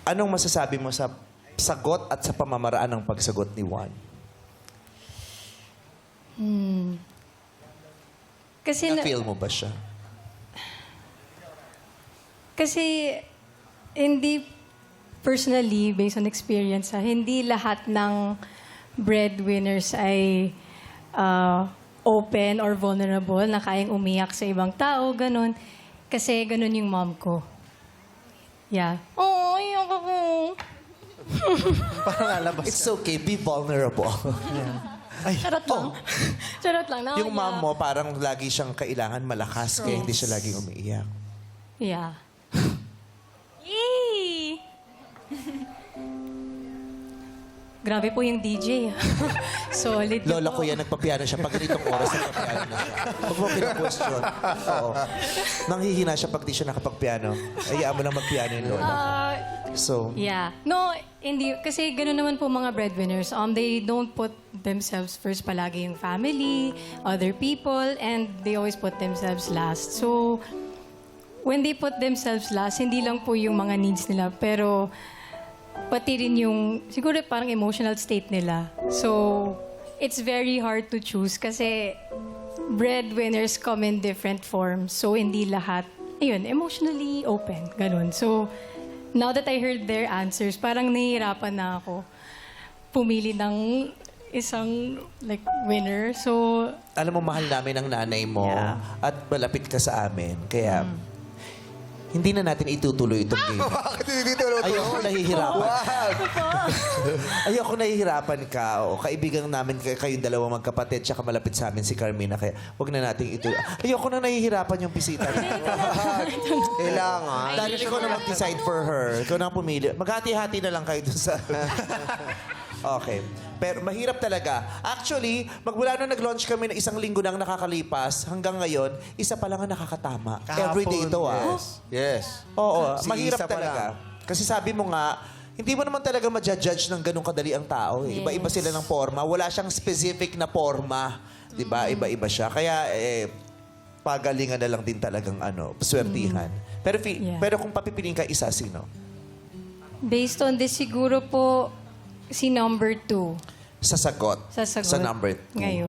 Anong masasabi mo sa sagot at sa pamamaraan ng pagsagot ni Juan? Kasi, Na-feel mo ba siya? kasi hindi personally, based on experience, hindi lahat ng breadwinners ay open or vulnerable na kayang umiyak sa ibang tao, ganun. Kasi ganun yung mom ko. Yeah. Oh, iyak ako. Parang lalabas. It's okay, be vulnerable. Charot lang. Charot lang. Yung mom mo, parang lagi siyang kailangan malakas, kaya hindi siya laging umiiyak. Yeah. Yay! Grabe po yung DJ. Solid. Lola ko yan, nagpapiano siya. Pag ganitong oras, nagpapiano na siya. Huwag mo kina-question. Oo. Nanghihina siya pag di siya nakapagpiano. Ayaan mo lang magpiano yung lola. So, Yeah. No, hindi. Kasi gano'n naman po mga breadwinners. They don't put themselves first palagi yung family, other people, and they always put themselves last. So, when they put themselves last, hindi lang po yung mga needs nila, pero pati rin yung, siguro parang emotional state nila. So, it's very hard to choose kasi breadwinners come in different forms. So, hindi lahat, ayun, emotionally open. Ganun. So, now that I heard their answers, parang nahihirapan na ako pumili ng isang like winner. So, alam mo, mahal namin ang nanay mo at malapit ka sa amin. Kaya, hindi na natin itutuloy itong game. Bakit hindi tuloy? Ayoko nahihirapan. Ayoko nahihirapan ka. O, kaibigan namin kayong dalawa magkapatid tsaka malapit sa amin si Carmina. Kaya wag na natin ituloy. Ayoko na nahihirapan yung bisita. Kailangan. Dahil ikaw na mag-decide for her. Ikaw na ang pumili. Maghati-hati na lang kayo dun sa... Okay. Pero mahirap talaga. Actually, magmula nung nag-launch kami na isang linggo nang nakakalipas, hanggang ngayon, isa pa lang ang nakakatama. Everyday ito, Yes. Oo, Si mahirap isa pa talaga. Kasi sabi mo nga, hindi mo naman talaga ma-judge ng ganun kadali ang tao. Yes. Iba-iba sila ng forma. Wala siyang specific na forma. Diba? Iba-iba siya. Kaya, pagalingan na lang din talagang swertihan. Pero, pero kung papipiliin ka isa, sino? based on this, siguro po si number 2 Sa sagot. sa sagot. Sa number 2. Ngayon.